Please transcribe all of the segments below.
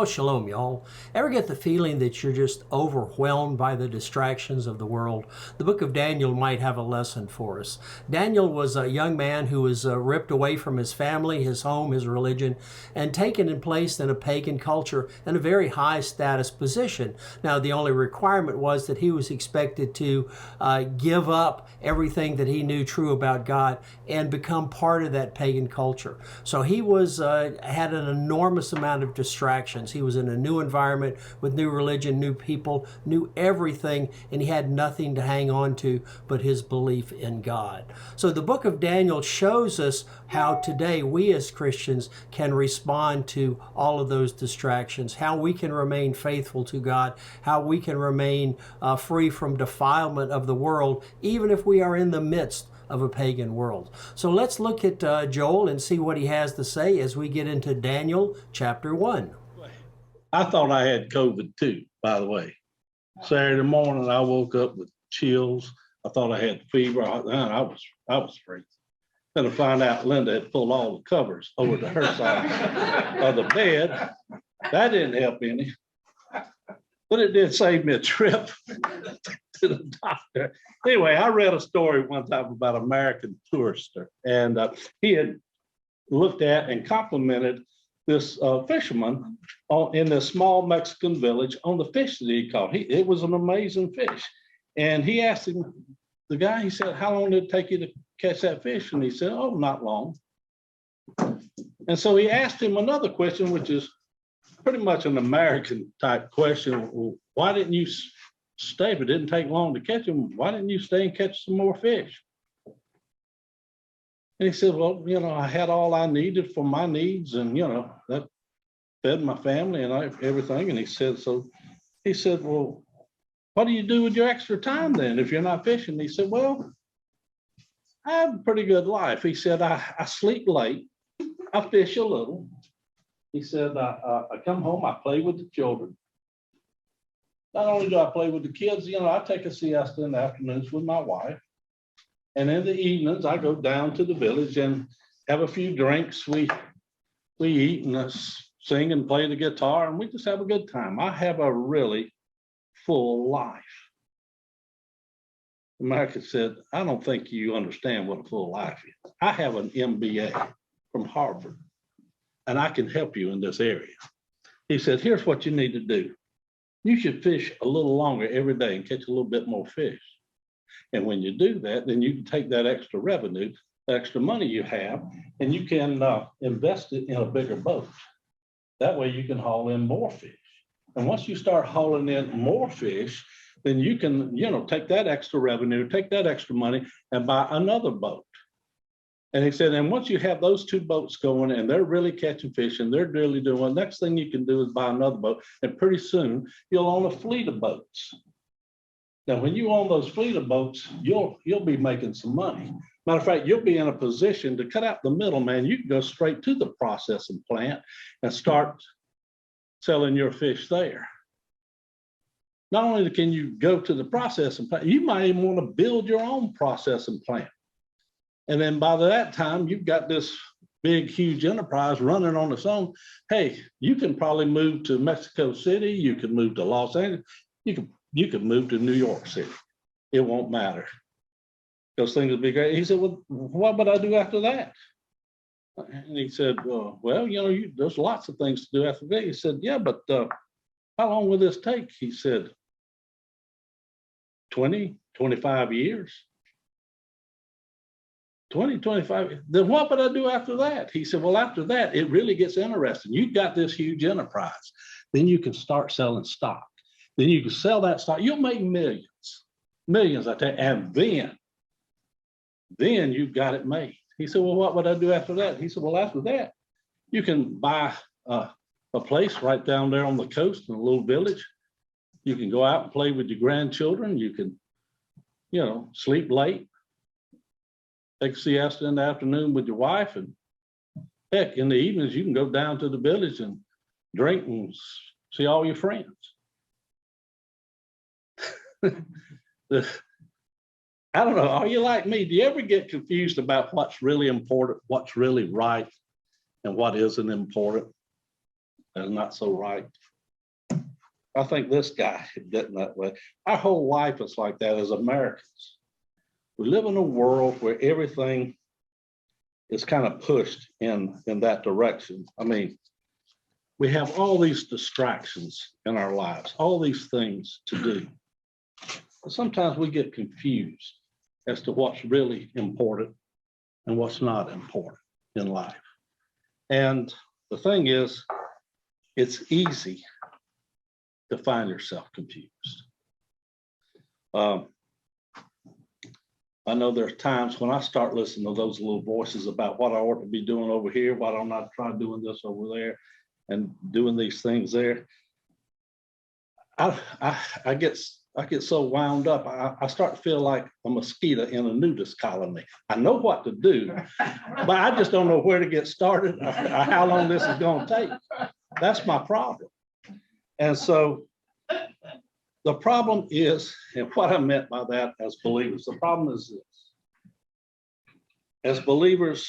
Well, shalom, y'all. Ever get the feeling that you're just overwhelmed by the distractions of the world? The book of Daniel might have a lesson for us. Daniel was a young man who was ripped away from his family, his home, his religion, and taken and placed in a pagan culture in a very high status position. Now, the only requirement was that he was expected to give up everything that he knew true about God and become part of that pagan culture. So he was had an enormous amount of distractions. He was in a new environment with new religion, new people, knew everything, and he had nothing to hang on to but his belief in God. So the book of Daniel shows us how today we as Christians can respond to all of those distractions, how we can remain faithful to God, how we can remain free from defilement of the world, even if we are in the midst of a pagan world. So let's look at Joel and see what he has to say as we get into Daniel chapter 1. I thought I had COVID too, by the way. Saturday morning, I woke up with chills. I thought I had fever. I was freezing. Then to find out Linda had pulled all the covers over to her side of the bed. That didn't help any. But it did save me a trip to the doctor. Anyway, I read a story one time about an American tourister, and he had looked at and complimented this fisherman in this small Mexican village on the fish that he caught. It was an amazing fish. And he asked him, the guy, he said, how long did it take you to catch that fish? And he said, oh, not long. And so he asked him another question, which is pretty much an American type question. Well, why didn't you stay? If it didn't take long to catch them, why didn't you stay and catch some more fish? And he said, well, I had all I needed for my needs, and, that fed my family and everything. And he said, well, what do you do with your extra time then if you're not fishing? He said, well, I have a pretty good life. He said, I sleep late, I fish a little. He said, I come home, I play with the children. Not only do I play with the kids, I take a siesta in the afternoons with my wife. And in the evenings, I go down to the village and have a few drinks. We eat and sing and play the guitar, and we just have a good time. I have a really full life. America said, I don't think you understand what a full life is. I have an MBA from Harvard, and I can help you in this area. He said, here's what you need to do. You should fish a little longer every day and catch a little bit more fish. And when you do that, then you can take that extra revenue, the extra money you have, and you can invest it in a bigger boat. That way you can haul in more fish. And once you start hauling in more fish, then you can, take that extra revenue, take that extra money and buy another boat. And he said, and once you have those two boats going and they're really catching fish and they're really doing, the next thing you can do is buy another boat. And pretty soon you'll own a fleet of boats. Now, when you own those fleet of boats, you'll be making some money. Matter of fact, you'll be in a position to cut out the middleman. You can go straight to the processing plant and start selling your fish there. Not only can you go to the processing plant, you might even want to build your own processing plant. And then by that time, you've got this big, huge enterprise running on its own. Hey, you can probably move to Mexico City. You can move to Los Angeles. You could move to New York City. It won't matter. Those things will be great. He said, well, what would I do after that? And he said, well, there's lots of things to do after that. He said, yeah, but how long will this take? He said, 20, 25 years. 20, 25. Then what would I do after that? He said, well, after that, it really gets interesting. You've got this huge enterprise. Then you can start selling stock. Then you can sell that stock. You'll make millions, I tell you. And then you've got it made. He said, well, what would I do after that? He said, well, after that, you can buy a place right down there on the coast in a little village. You can go out and play with your grandchildren. You can, sleep late, take a siesta in the afternoon with your wife. And heck, in the evenings, you can go down to the village and drink and see all your friends. I don't know, are you like me? Do you ever get confused about what's really important, what's really right, and what isn't important? that is not so right. I think this guy is getting that way. Our whole life is like that as Americans. We live in a world where everything is kind of pushed in that direction. I mean, we have all these distractions in our lives, all these things to do. But sometimes we get confused as to what's really important and what's not important in life. And the thing is, it's easy to find yourself confused. I know there's times when I start listening to those little voices about what I ought to be doing over here, why don't I try doing this over there and doing these things there. I get so wound up. I start to feel like a mosquito in a nudist colony. I know what to do, but I just don't know where to get started or how long this is going to take. That's my problem. And so the problem is, and what I meant by that as believers, the problem is this. As believers,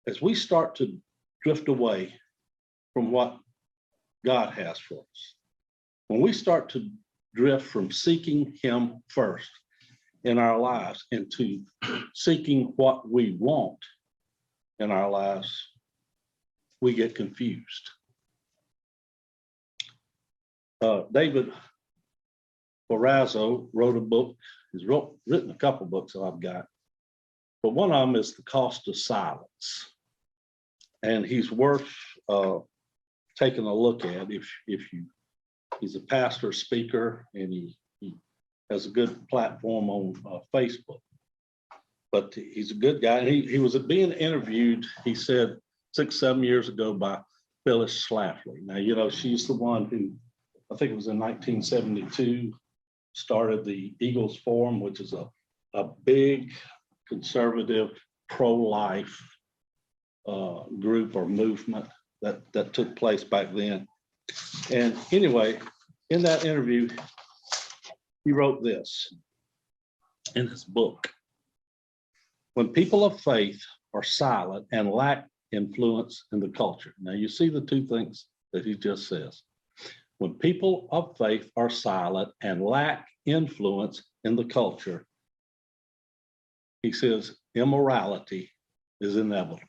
as we start to drift away from what God has for us, when we start to drift from seeking Him first in our lives into seeking what we want in our lives, we get confused. David Barrazzo wrote a book. He's written a couple books that I've got, but one of them is The Cost of Silence. And he's worth taking a look at if you, he's a pastor, speaker, and he has a good platform on Facebook. But he's a good guy. And he was being interviewed, he said 6-7 years ago, by Phyllis Schlafly. Now, you know, she's the one who, I think it was in 1972, started the Eagles Forum, which is a big conservative pro-life group or movement that took place back then. And anyway, in that interview, he wrote this in his book: when people of faith are silent and lack influence in the culture. Now you see the two things that he just says. When people of faith are silent and lack influence in the culture, he says immorality is inevitable.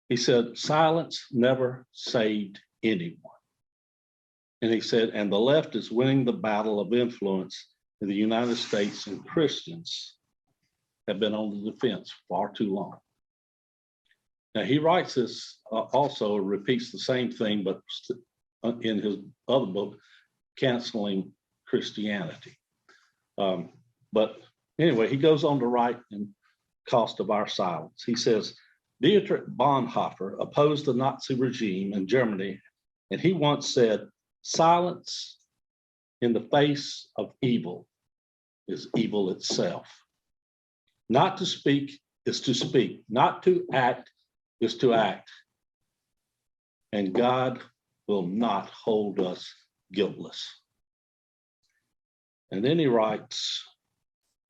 He said silence never saved anyone. And he said, and the left is winning the battle of influence in the United States, and Christians have been on the defense far too long. Now he writes this also, repeats the same thing, but in his other book, Canceling Christianity. But anyway, he goes on to write in Cost of Our Silence. He says, Dietrich Bonhoeffer opposed the Nazi regime in Germany, and he once said, silence in the face of evil is evil itself. Not to speak is to speak. Not to act is to act. And God will not hold us guiltless. And then he writes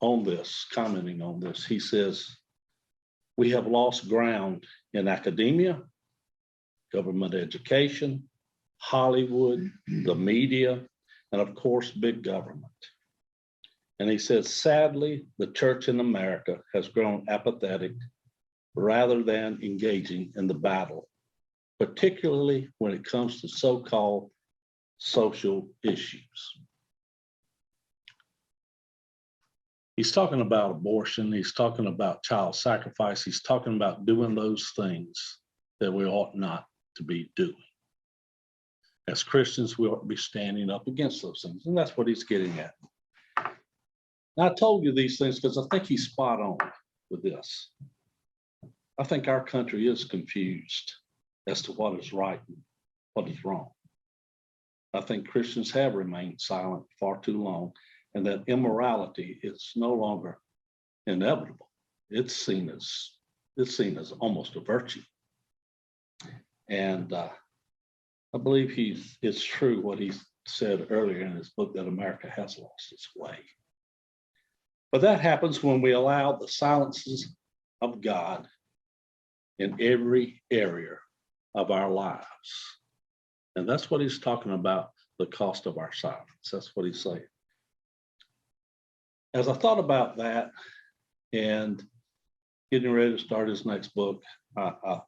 on this, commenting on this, he says, we have lost ground in academia, government education, Hollywood, the media, and of course, big government. And he says, sadly, the church in America has grown apathetic rather than engaging in the battle, particularly when it comes to so-called social issues. He's talking about abortion. He's talking about child sacrifice. He's talking about doing those things that we ought not to be doing. As Christians, we ought to be standing up against those things. And that's what he's getting at. And I told you these things because I think he's spot on with this. I think our country is confused as to what is right and what is wrong. I think Christians have remained silent far too long, and that immorality is no longer inevitable. It's seen as almost a virtue. And I believe it's true what he said earlier in his book, that America has lost its way. But that happens when we allow the silences of God in every area of our lives. And that's what he's talking about, the cost of our silence. That's what he's saying. As I thought about that and getting ready to start his next book, I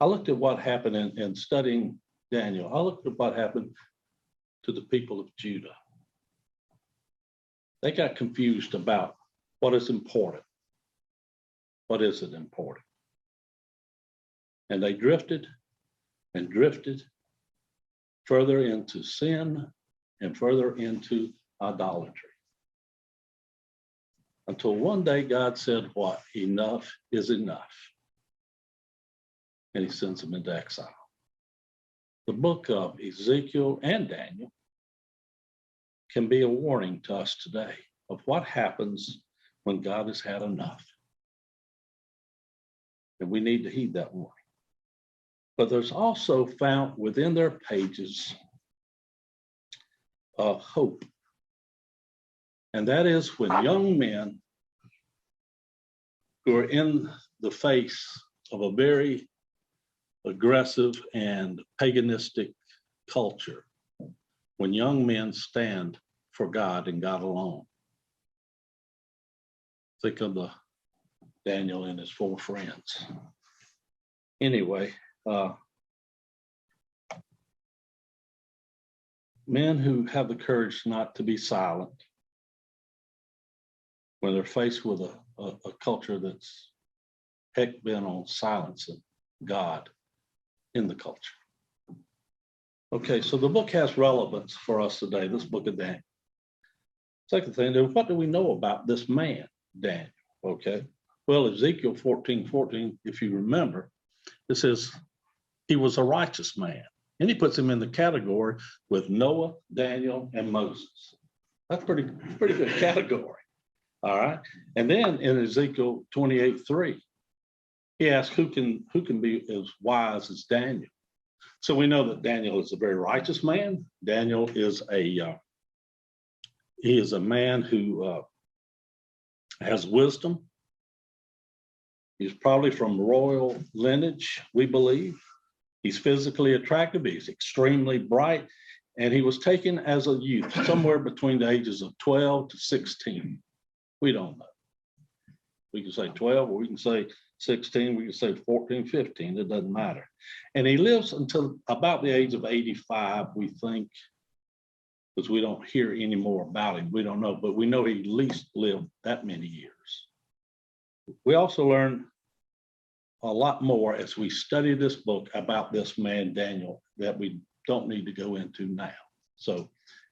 looked at what happened in studying Daniel. I looked at what happened to the people of Judah. They got confused about what is important. What isn't important? And they drifted and drifted further into sin and further into idolatry. Until one day God said, what? Enough is enough. And he sends them into exile. The book of Ezekiel and Daniel can be a warning to us today of what happens when God has had enough. And we need to heed that warning. But there's also found within their pages a hope. And that is when young men who are in the face of a very aggressive and paganistic culture, when young men stand for God and God alone. Think of the Daniel and his 4 friends. Anyway, men who have the courage not to be silent when they're faced with a culture that's heck bent on silencing God in the culture. Okay, so the book has relevance for us today, this book of Daniel. Second thing, what do we know about this man, Daniel? Okay, well, Ezekiel 14:14, if you remember, it says he was a righteous man. And he puts him in the category with Noah, Daniel, and Moses. That's pretty good category. All right. And then in Ezekiel 28:3, he asks who can be as wise as Daniel. So we know that Daniel is a very righteous man. Daniel is he is a man who has wisdom. He's probably from royal lineage, we believe. He's physically attractive. He's extremely bright. And he was taken as a youth, somewhere between the ages of 12 to 16. We don't know. We can say 12, or we can say 16, we can say 14, 15, it doesn't matter. And he lives until about the age of 85, we think, because we don't hear any more about him. We don't know, but we know he at least lived that many years. We also learn a lot more as we study this book about this man, Daniel, that we don't need to go into now. So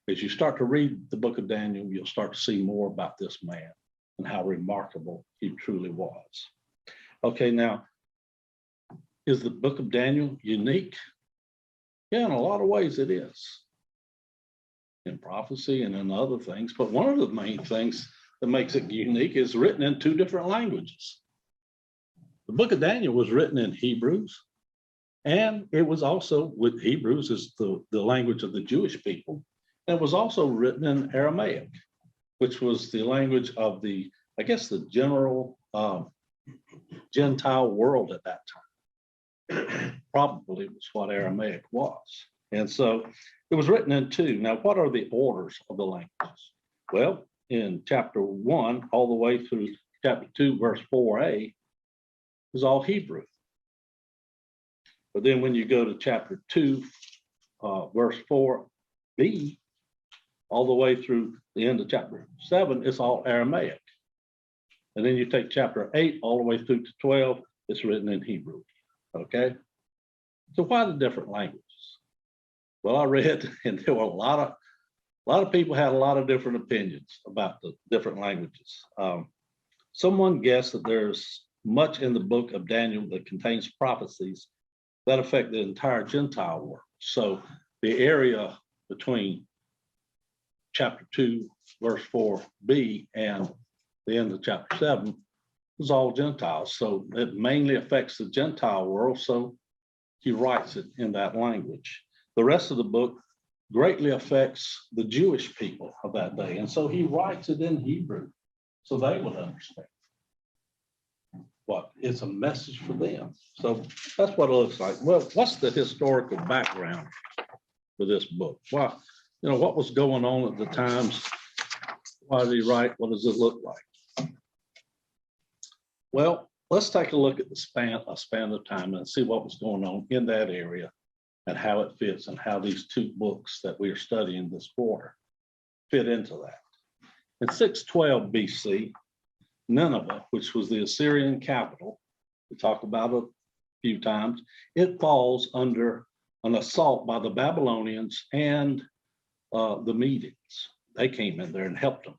as you start to read the book of Daniel, you'll start to see more about this man and how remarkable he truly was. Okay, now, is the book of Daniel unique? Yeah, in a lot of ways it is. In prophecy and in other things, but one of the main things that makes it unique is written in 2 different languages. The book of Daniel was written in Hebrews, and it was also, with Hebrews is the language of the Jewish people, and it was also written in Aramaic, which was the language of the, I guess, the general Gentile world at that time. Probably was what Aramaic was. And so it was written in 2. Now, what are the orders of the languages? Well, in chapter 1, all the way through chapter 2, verse 4a, is all Hebrew. But then when you go to chapter 2, verse 4b, all the way through the end of chapter 7, it's all Aramaic. And then you take chapter 8 all the way through to 12, it's written in Hebrew. Okay? So why the different languages? Well, I read, and there were a lot of people had a lot of different opinions about the different languages. Someone guessed that there's much in the book of Daniel that contains prophecies that affect the entire Gentile world. So the area between chapter 2, verse 4b, and the end of chapter 7 is all Gentiles. So it mainly affects the Gentile world. So he writes it in that language. The rest of the book greatly affects the Jewish people of that day. And so he writes it in Hebrew so they would understand. what? It's a message for them. So that's what it looks like. Well, what's the historical background for this book? Well, what was going on at the times? Why did he write? What does it look like? Well, let's take a look at the span of time and see what was going on in that area and how it fits and how these two books that we are studying this quarter fit into that. In 612 BC, Nineveh, which was the Assyrian capital, we talked about it a few times, it falls under an assault by the Babylonians and the Medians. They came in there and helped them.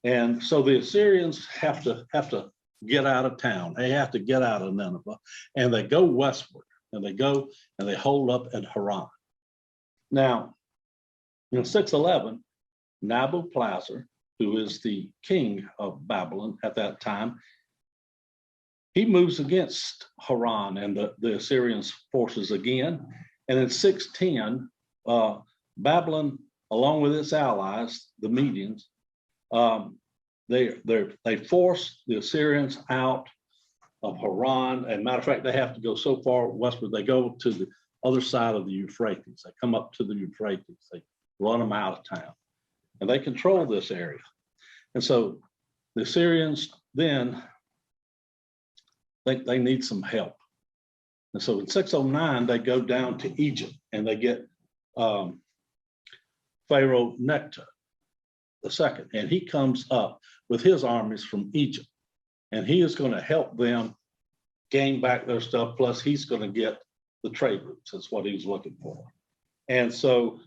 And so the Assyrians have to get out of town. They have to get out of Nineveh, and they go westward, and they go and they hold up at Haran. Now, in 611, Nabopolassar, who is the king of Babylon at that time, he moves against Haran and the Assyrians' forces again. And in 610, Babylon, along with its allies, the Medians, they force the Assyrians out of Haran. And matter of fact, they have to go so far westward, they go to the other side of the Euphrates. They come up to the Euphrates. They run them out of town. And they control this area. And so the Assyrians then think they need some help. And so in 609, they go down to Egypt and they get Pharaoh Nekhtar II. And he comes up with his armies from Egypt. And he is going to help them gain back their stuff. Plus, he's going to get the trade routes. That's what he was looking for. And so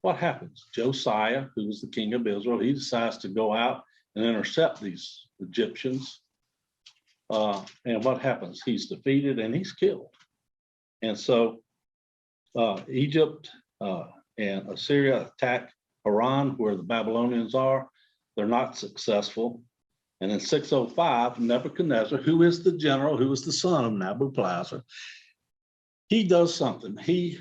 what happens? Josiah, who was the king of Israel, he decides to go out and intercept these Egyptians. And what happens? He's defeated and he's killed. And so Egypt and Assyria attack Haran, where the Babylonians are. They're not successful. And in 605, Nebuchadnezzar, who is the general, who is the son of Nabopolassar, he does something. He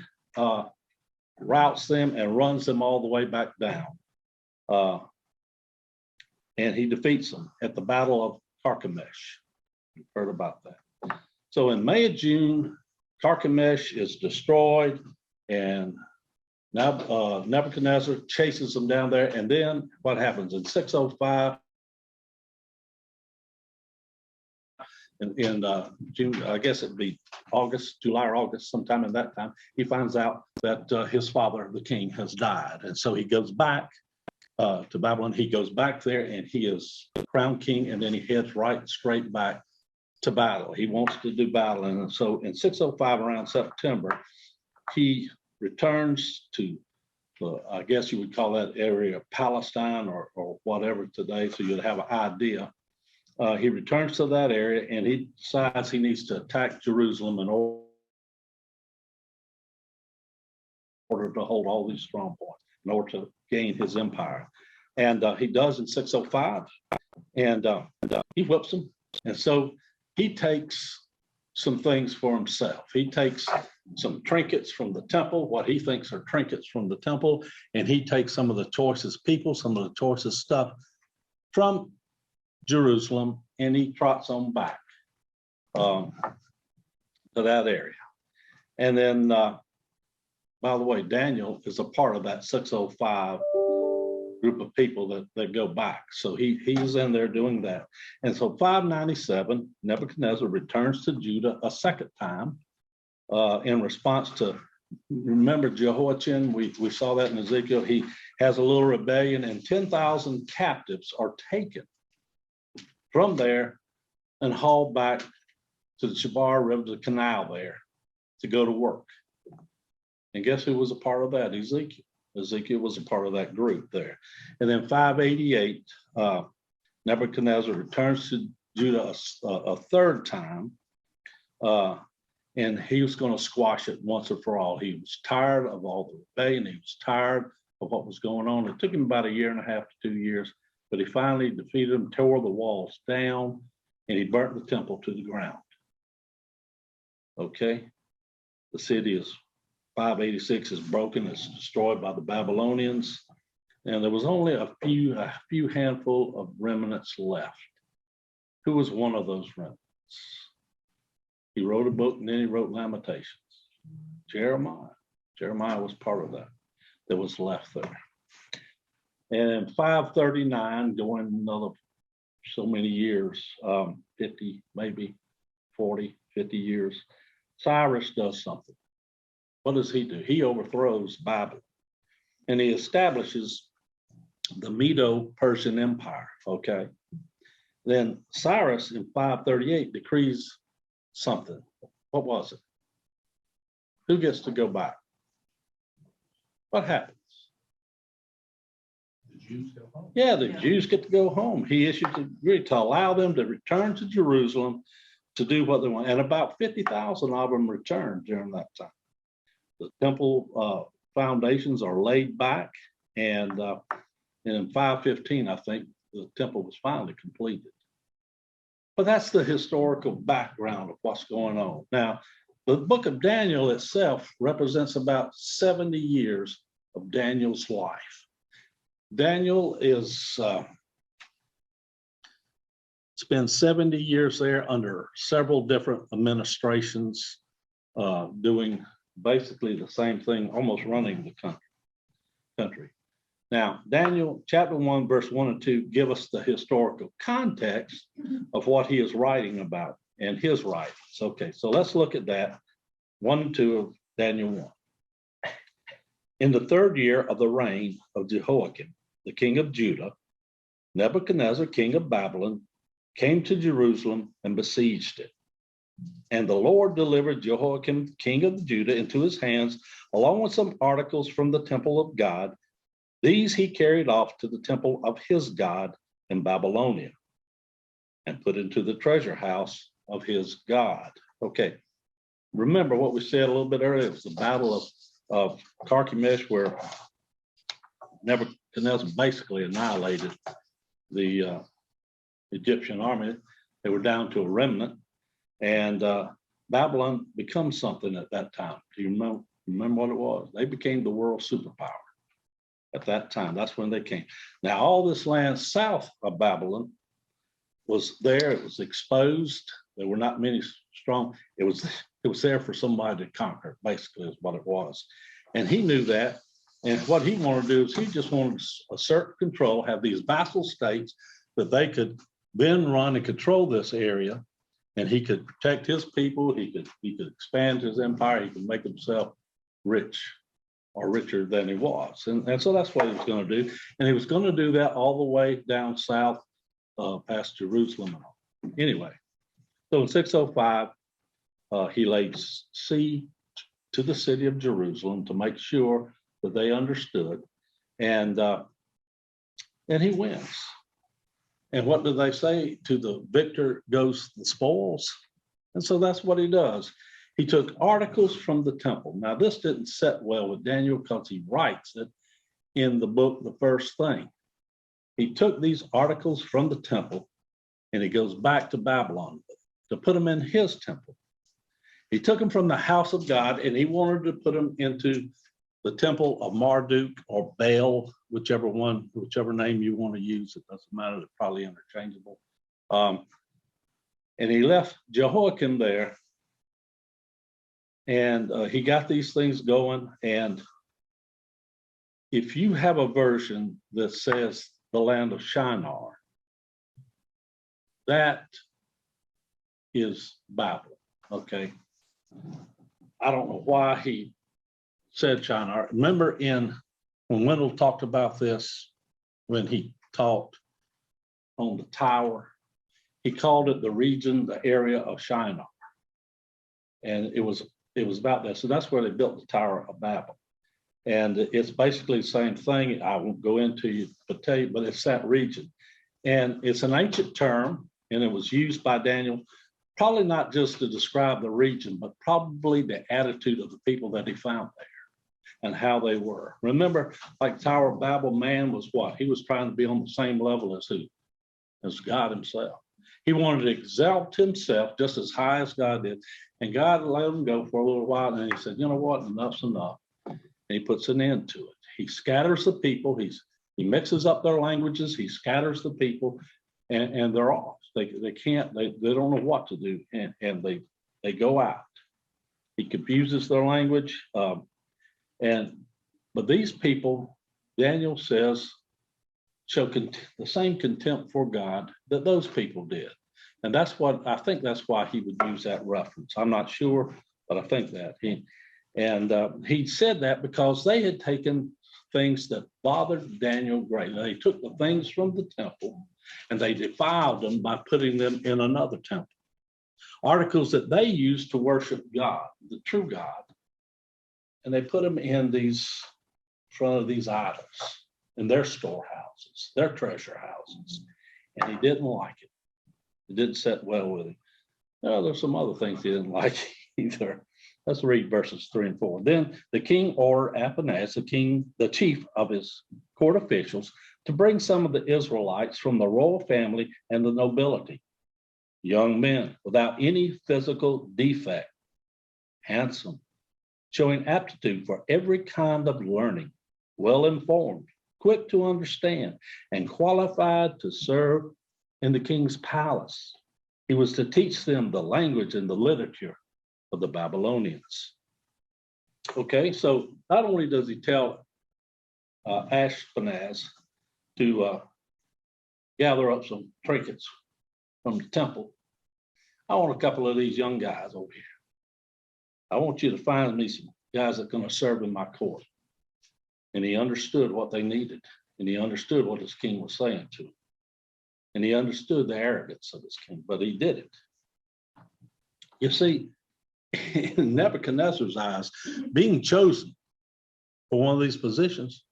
routs them and runs them all the way back down. And he defeats them at the Battle of Carchemish. You've heard about that. So in May and June, Carchemish is destroyed, and now Nebuchadnezzar chases them down there. And then what happens in 605? In June, I guess it'd be August, July or August, sometime in that time, he finds out that his father, the king, has died. And so he goes back to Babylon. He goes back there and he is crowned king, and then he heads right straight back to battle. He wants to do battle. And so in 605, around September, he returns to, I guess you would call that area Palestine or whatever today, so you'd have an idea. He returns to that area and he decides he needs to attack Jerusalem in order to hold all these strong points, in order to gain his empire. And he does in 605, and he whips them. And so he takes some things for himself. He takes some trinkets from the temple, what he thinks are trinkets from the temple, and he takes some of the choicest people, some of the choicest stuff from Jerusalem, and he trots on back to that area. And then, by the way, Daniel is a part of that 605 group of people that go back. So he's in there doing that. And so 597, Nebuchadnezzar returns to Judah a second time in response to, remember Jehoiachin, we saw that in Ezekiel. He has a little rebellion, and 10,000 captives are taken from there and hauled back to the Chabar River, the canal there, to go to work. And guess who was a part of that? Ezekiel. Ezekiel was a part of that group there. And then 588, Nebuchadnezzar returns to Judah a third time, and he was going to squash it once and for all. He was tired of all the rebellion. He was tired of what was going on. It took him about 1.5 to 2 years, but he finally defeated them, tore the walls down, and he burnt the temple to the ground. Okay? The city is 586 is broken. It's destroyed by the Babylonians, and there was only a few handful of remnants left. Who was one of those remnants? He wrote a book and then he wrote Lamentations. Jeremiah was part of that was left there. And in 539, going another so many years, 50, maybe 40, 50 years, Cyrus does something. What does he do? He overthrows Babylon and he establishes the Medo-Persian Empire, okay? Then Cyrus in 538 decrees something. What was it? Who gets to go back? What happens? The Jews go home. Yeah, the Jews get to go home. He issued a decree to allow them to return to Jerusalem to do what they want. And about 50,000 of them returned during that time. The temple foundations are laid back. And in 515, I think, the temple was finally completed. But that's the historical background of what's going on. Now, the book of Daniel itself represents about 70 years of Daniel's life. Daniel is spent 70 years there under several different administrations, doing basically the same thing, almost running the country. Now, Daniel chapter 1, verse 1 and 2 give us the historical context of what he is writing about and his writings. Okay, so let's look at that, 1 and 2 of Daniel 1. In the third year of the reign of Jehoiakim, the king of Judah, Nebuchadnezzar, king of Babylon, came to Jerusalem and besieged it. And the Lord delivered Jehoiakim, king of Judah, into his hands, along with some articles from the temple of God. These he carried off to the temple of his God in Babylonia and put into the treasure house of his God. Okay, remember what we said a little bit earlier. It was the battle of Carchemish, where Nebuchadnezzar basically annihilated the Egyptian army. They were down to a remnant, and Babylon becomes something at that time. Do you remember what it was? They became the world superpower at that time. That's when they came. Now, all this land south of Babylon was there. It was exposed. There were not many strong. It was there for somebody to conquer, basically, is what it was. And he knew that. And what he wanted to do is he just wanted to assert control, have these vassal states that they could then run and control this area. And he could protect his people. He could expand his empire. He could make himself rich, or richer than he was. And so that's what he was going to do. And he was going to do that all the way down south past Jerusalem. Anyway, so in 605, he laid siege to the city of Jerusalem to make sure that they understood. And he wins. And what do they say? To the victor goes the spoils. And so that's what he does. He took articles from the temple. Now, this didn't set well with Daniel because he writes it in the book, the first thing. He took these articles from the temple and he goes back to Babylon to put them in his temple. He took them from the house of God and he wanted to put them into the temple of Marduk or Baal, whichever name you want to use. It doesn't matter. They're probably interchangeable. And he left Jehoiakim there. And he got these things going. And if you have a version that says the land of Shinar, that is Babel, okay? I don't know why he said Shinar. Remember when Wendell talked about this, when he taught on the tower, he called it the region, the area of Shinar. And it was about that. So that's where they built the Tower of Babel. And it's basically the same thing. I won't go into it, but it's that region. And it's an ancient term, and it was used by Daniel, probably not just to describe the region, but probably the attitude of the people that he found there and how they were. Remember, like Tower of Babel, man was what? He was trying to be on the same level as who? As God himself. He wanted to exalt himself just as high as God did. And God let him go for a little while. And he said, you know what? Enough's enough. And he puts an end to it. He scatters the people. He mixes up their languages. He scatters the people. and they're off. They can't, they don't know what to do, and they go out. He confuses their language, but these people, Daniel says, show the same contempt for God that those people did. And that's what I think, that's why he would use that reference. I'm not sure, but I think that he said that because they had taken things that bothered Daniel greatly. They took the things from the temple and they defiled them by putting them in another temple. Articles that they used to worship God, the true God, and they put them in front of these idols in their storehouses, their treasure houses. And he didn't like it. It didn't sit well with him. There's some other things he didn't like either. Let's read verses 3 and 4. Then the king ordered Apanaz, the chief of his court officials, to bring some of the Israelites from the royal family and the nobility, young men without any physical defect, handsome, showing aptitude for every kind of learning, well-informed, quick to understand, and qualified to serve in the king's palace. He was to teach them the language and the literature of the Babylonians. Okay, so not only does he tell Ashpenaz to gather up some trinkets from the temple, I want a couple of these young guys over here. I want you to find me some guys that are going to serve in my court. And he understood what they needed, and he understood what his king was saying to him. And he understood the arrogance of his king, but he did it. You see, in Nebuchadnezzar's eyes, being chosen for one of these positions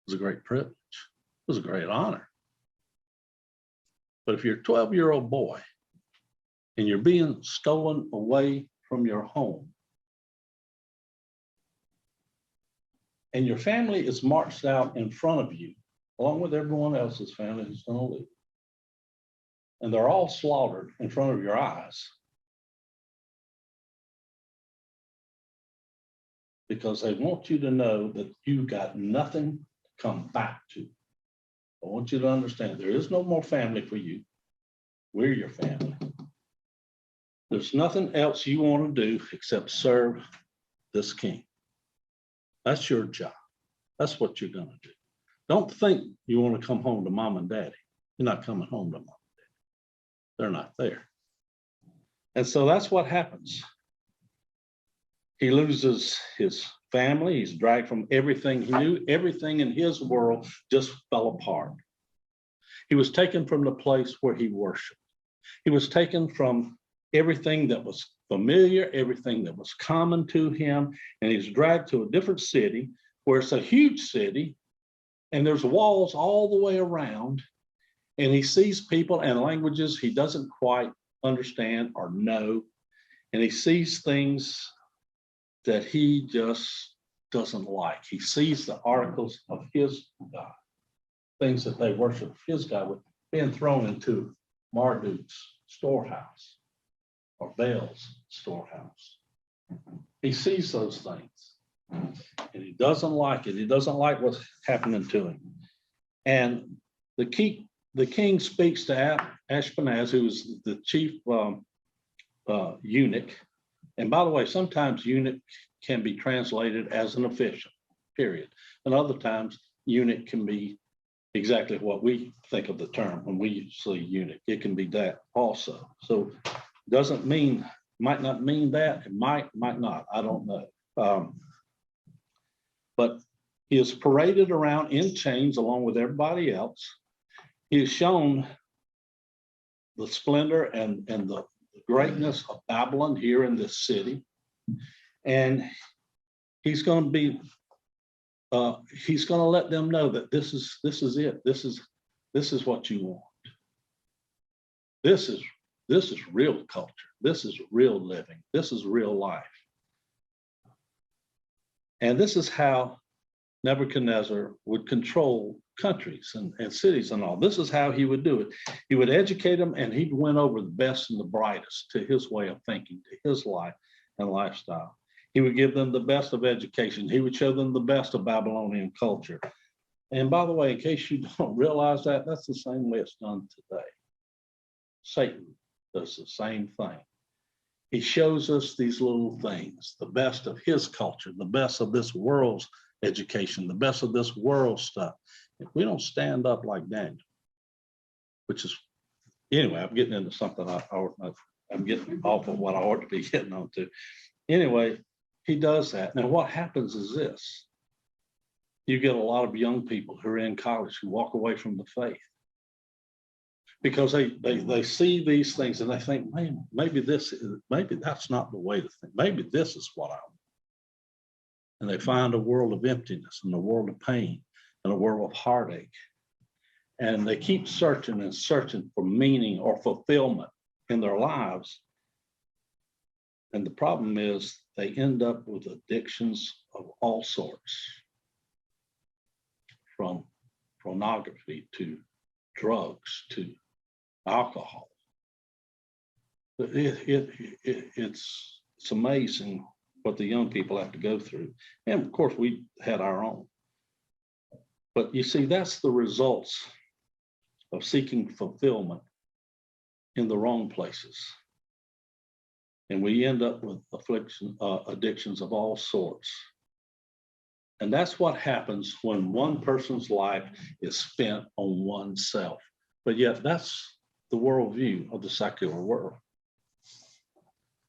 was a great privilege. It was a great honor. But if you're a 12-year-old boy and you're being stolen away from your home, and your family is marched out in front of you, along with everyone else's family who's going to leave, and they're all slaughtered in front of your eyes, because they want you to know that you got nothing to come back to. I want you to understand there is no more family for you. We're your family. There's nothing else you want to do except serve this king. That's your job. That's what you're going to do. Don't think you want to come home to mom and daddy. You're not coming home to mom and daddy. They're not there. And so that's what happens. He loses his family. He's dragged from everything he knew. Everything in his world just fell apart. He was taken from the place where he worshiped. He was taken from everything that was familiar, everything that was common to him, and he's dragged to a different city where it's a huge city, and there's walls all the way around, and he sees people and languages he doesn't quite understand or know, and he sees things that he just doesn't like. He sees the articles of his God, things that they worship his God with, being thrown into Marduk's storehouse or Baal's storehouse. He sees those things and he doesn't like it. He doesn't like what's happening to him. And the king speaks to Ashpenaz, who is the chief eunuch. And by the way, sometimes eunuch can be translated as an official, period. And other times eunuch can be exactly what we think of the term when we say eunuch. It can be that also. So doesn't mean, might not mean that, it might not, I don't know. But he is paraded around in chains along with everybody else. He is shown the splendor and the greatness of Babylon here in this city. And he's going to be, he's going to let them know that this is it. This is what you want. This is real culture. This is real living. This is real life. And this is how Nebuchadnezzar would control countries and cities and all. This is how he would do it. He would educate them, and he'd win over the best and the brightest to his way of thinking, to his life and lifestyle. He would give them the best of education. He would show them the best of Babylonian culture. And by the way, in case you don't realize that, that's the same way it's done today. Satan does the same thing. He shows us these little things, the best of his culture, the best of this world's education, the best of this world's stuff. If we don't stand up like Daniel, which is, anyway, I'm getting into something I'm getting off of what I ought to be getting onto. Anyway, he does that. Now, what happens is this. You get a lot of young people who are in college who walk away from the faith because they see these things and they think, man, maybe that's not the way to think. Maybe this is what I want. And they find a world of emptiness and a world of pain and a world of heartache. And they keep searching and searching for meaning or fulfillment in their lives. And the problem is they end up with addictions of all sorts, from pornography to drugs to alcohol. It's amazing what the young people have to go through. And of course, we had our own. But you see, that's the results of seeking fulfillment in the wrong places. And we end up with addictions of all sorts. And that's what happens when one person's life is spent on oneself. But yet that's the worldview of the secular world.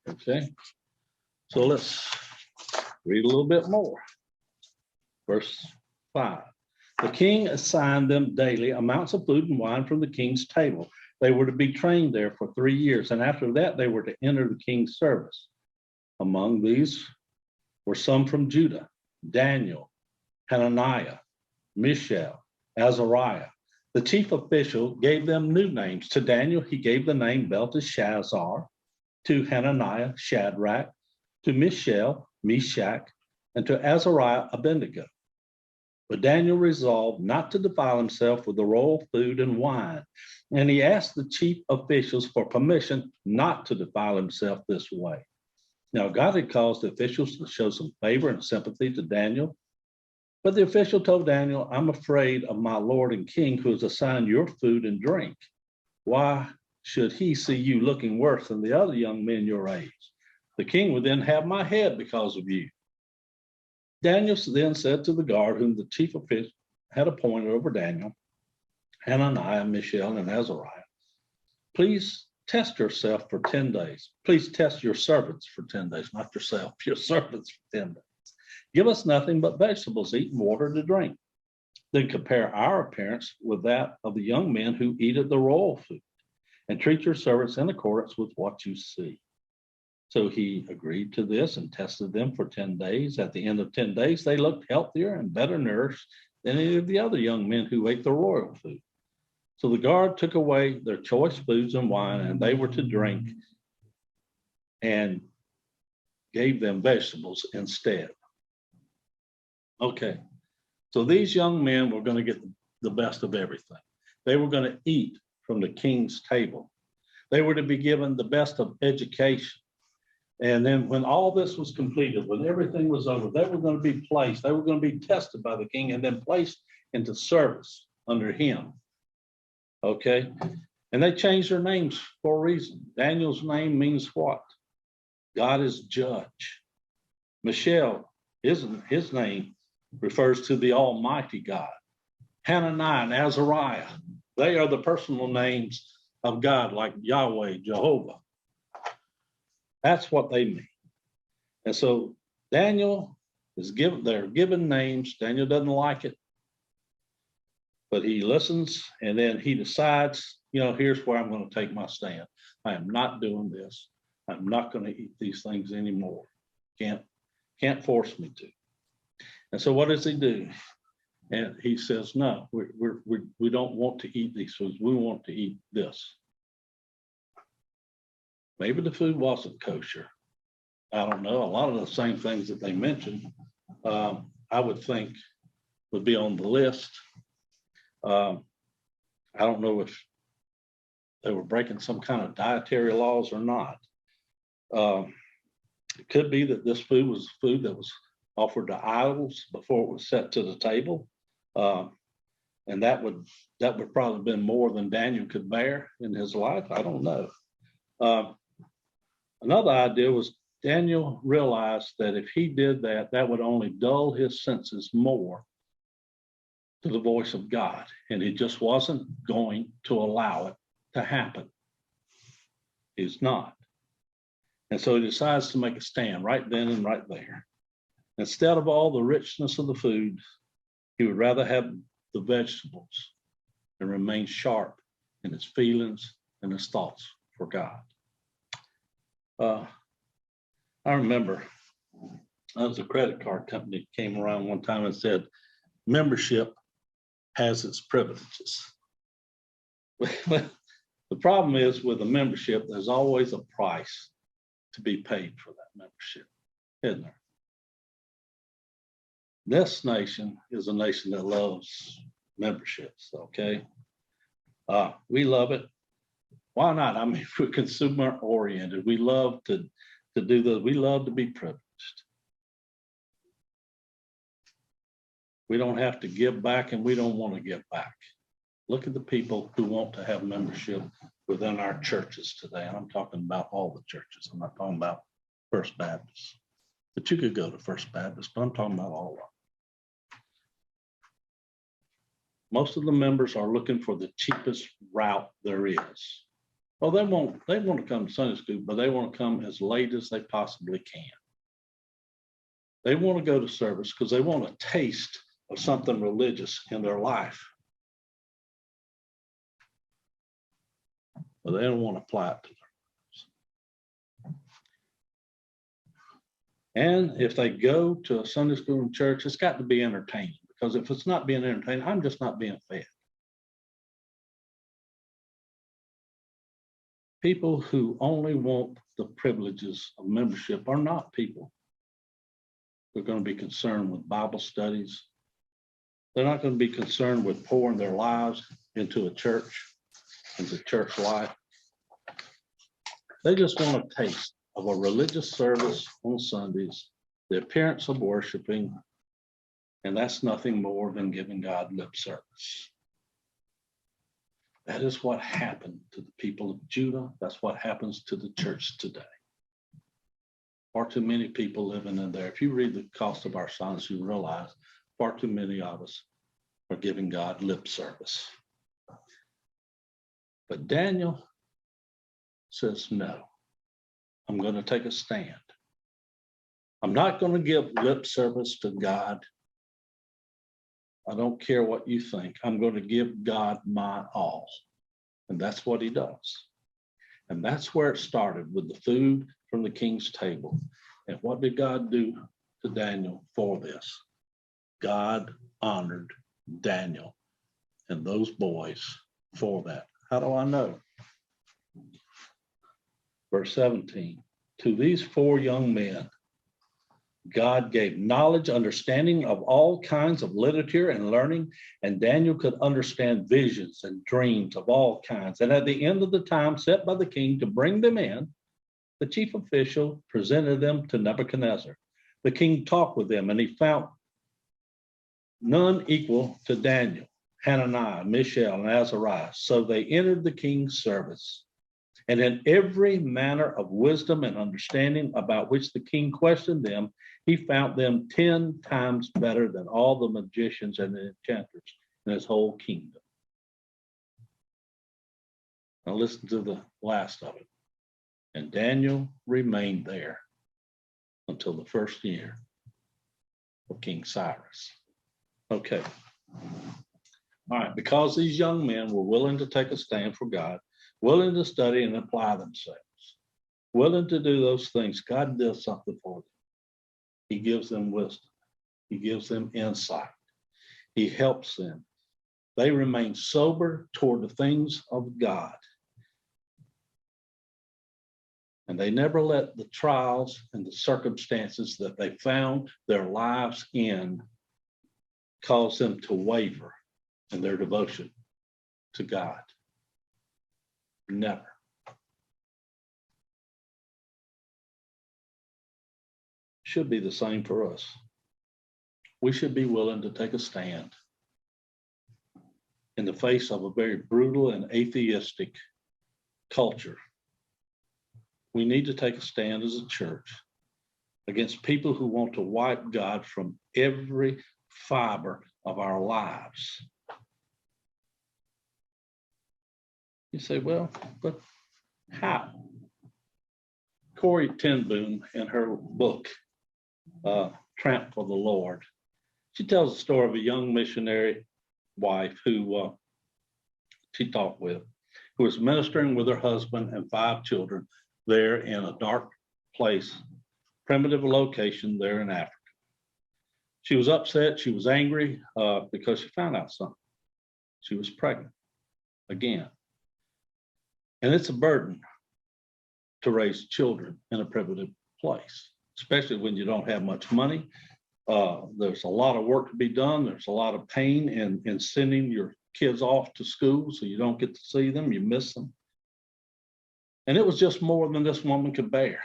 Okay, so let's read a little bit more. Verse 5. The king assigned them daily amounts of food and wine from the king's table. They were to be trained there for 3 years, and after that they were to enter the king's service. Among these were some from Judah: Daniel, Hananiah, Mishael, Azariah. The chief official gave them new names. To Daniel he gave the name Belteshazzar, to Hananiah Shadrach, to Mishael Meshach, and to Azariah Abednego. But Daniel resolved not to defile himself with the royal food and wine, and he asked the chief officials for permission not to defile himself this way. Now, God had caused the officials to show some favor and sympathy to Daniel, but the official told Daniel, I'm afraid of my lord and king who has assigned your food and drink. Why should he see you looking worse than the other young men your age? The king would then have my head because of you. Daniel then said to the guard whom the chief official had appointed over Daniel, Hananiah, Mishael, and Azariah, please test yourself for 10 days. Please test your servants for 10 days, not yourself, your servants for 10 days. Give us nothing but vegetables to eat and water to drink. Then compare our appearance with that of the young men who eat of the royal food, and treat your servants in accordance with what you see. So he agreed to this and tested them for 10 days. At the end of 10 days, they looked healthier and better nourished than any of the other young men who ate the royal food. So the guard took away their choice foods and wine, and they were to drink, and gave them vegetables instead. Okay, so these young men were going to get the best of everything. They were going to eat from the king's table. They were to be given the best of education. And then when all this was completed, when everything was over, they were going to be placed, they were going to be tested by the king and then placed into service under him. Okay, and they changed their names for a reason. Daniel's name means what? God is judge. Mishael, his name refers to the Almighty God. Hananiah and Azariah, they are the personal names of God, like Yahweh, Jehovah. That's what they mean. And so Daniel is given, they're given names. Daniel doesn't like it, but he listens, and then he decides, here's where I'm going to take my stand. I am not doing this. I'm not going to eat these things anymore. Can't force me to. And so what does he do? And he says, no, we don't want to eat these foods. We want to eat this. Maybe the food wasn't kosher. I don't know. A lot of the same things that they mentioned, I would think would be on the list. I don't know if they were breaking some kind of dietary laws or not. It could be that this food was food that was offered to idols before it was set to the table. And that would probably have been more than Daniel could bear in his life. I don't know. Another idea was Daniel realized that if he did that, that would only dull his senses more to the voice of God. And he just wasn't going to allow it to happen. He's not. And so he decides to make a stand right then and right there. Instead of all the richness of the food, he would rather have the vegetables and remain sharp in his feelings and his thoughts for God. I remember there was a credit card company that came around one time and said, membership has its privileges. The problem is with a membership, there's always a price to be paid for that membership, isn't there? This nation is a nation that loves memberships, okay? We love it. Why not? I mean, we're consumer oriented. We love to do this. We love to be privileged. We don't have to give back, and we don't want to give back. Look at the people who want to have membership within our churches today. And I'm talking about all the churches. I'm not talking about First Baptist. But you could go to First Baptist, but I'm talking about all of them. Most of the members are looking for the cheapest route there is. Well, they want to come to Sunday school, but they want to come as late as they possibly can. They want to go to service because they want a taste of something religious in their life. But they don't want to apply it to their lives. And if they go to a Sunday school and church, it's got to be entertaining, because if it's not being entertaining, I'm just not being fed. People who only want the privileges of membership are not people who are going to be concerned with Bible studies. They're not going to be concerned with pouring their lives into a church, into church life. They just want a taste of a religious service on Sundays, the appearance of worshiping, and that's nothing more than giving God lip service. That is what happened to the people of Judah. That's what happens to the church today. Far too many people living in there. If you read the cost of our silence, you realize far too many of us are giving God lip service. But Daniel says, no, I'm going to take a stand. I'm not going to give lip service to God. I don't care what you think. I'm going to give God my all. And that's what he does. And that's where it started, with the food from the king's table. And what did God do to Daniel for this? God honored Daniel and those boys for that. How do I know? Verse 17, to these 4 young men, God gave knowledge, understanding of all kinds of literature and learning, and Daniel could understand visions and dreams of all kinds. And at the end of the time set by the king to bring them in, the chief official presented them to Nebuchadnezzar. The king talked with them, and he found none equal to Daniel, Hananiah, Mishael, and Azariah. So they entered the king's service. And in every manner of wisdom and understanding about which the king questioned them, he found them 10 times better than all the magicians and the enchanters in his whole kingdom. Now listen to the last of it. And Daniel remained there until the first year of King Cyrus. Okay. All right, because these young men were willing to take a stand for God, willing to study and apply themselves, willing to do those things, God does something for them. He gives them wisdom. He gives them insight. He helps them. They remain sober toward the things of God. And they never let the trials and the circumstances that they found their lives in cause them to waver in their devotion to God. Never. Should be the same for us. We should be willing to take a stand in the face of a very brutal and atheistic culture. We need to take a stand as a church against people who want to wipe God from every fiber of our lives. You say, well, but how? Corrie ten Boom, in her book, Tramp for the Lord, she tells the story of a young missionary wife who she talked with, who was ministering with her husband and 5 children there in a dark place, primitive location there in Africa. She was upset, she was angry because she found out something. She was pregnant again. And it's a burden to raise children in a primitive place, especially when you don't have much money. There's a lot of work to be done. There's a lot of pain in sending your kids off to school so you don't get to see them, you miss them. And it was just more than this woman could bear.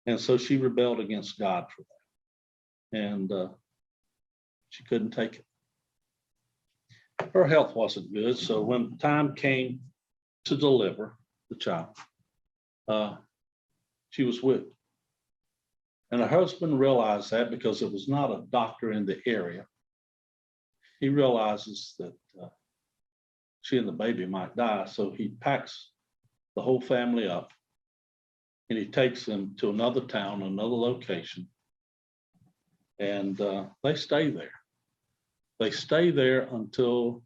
And so she rebelled against God for that. And she couldn't take it. Her health wasn't good. So when time came to deliver the child, she was whipped. And her husband realized that because it was not a doctor in the area. He realizes that she and the baby might die. So he packs the whole family up and he takes them to another town, another location. And they stay there. They stay there until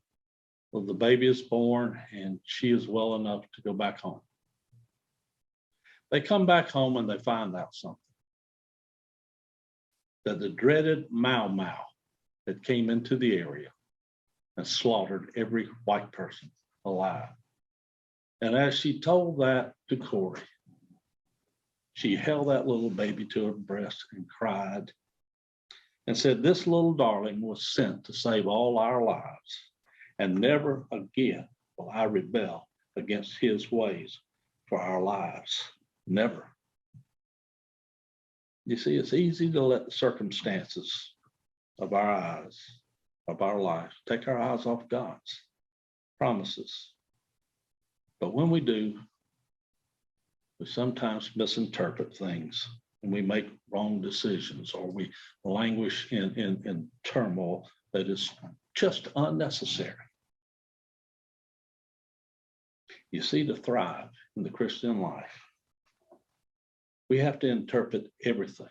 the baby is born and she is well enough to go back home. They come back home and they find out something. That the dreaded Mau Mau that came into the area and slaughtered every white person alive. And as she told that to Corrie, she held that little baby to her breast and cried and said, this little darling was sent to save all our lives, and never again will I rebel against his ways for our lives. Never. You see, it's easy to let the circumstances of our lives, take our eyes off God's promises. But when we do, we sometimes misinterpret things and we make wrong decisions, or we languish in turmoil that is just unnecessary. You see, to thrive in the Christian life, we have to interpret everything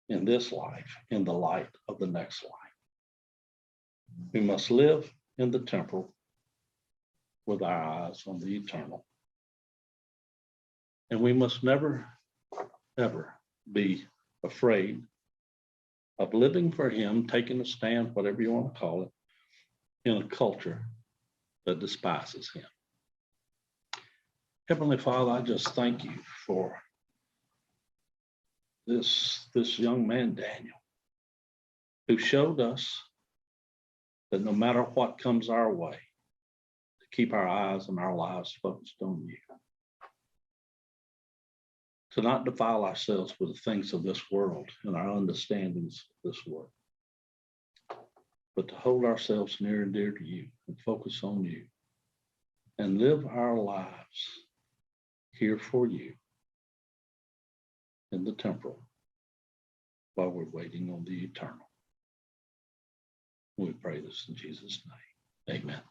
in this life in the light of the next life. We must live in the temporal with our eyes on the eternal. And we must never, ever be afraid of living for him, taking a stand, whatever you want to call it, in a culture that despises him. Heavenly Father, I just thank you for this young man, Daniel, who showed us that no matter what comes our way, to keep our eyes and our lives focused on you. To not defile ourselves with the things of this world and our understandings of this world, but to hold ourselves near and dear to you and focus on you and live our lives here for you in the temporal while we're waiting on the eternal. We pray this in Jesus' name. Amen.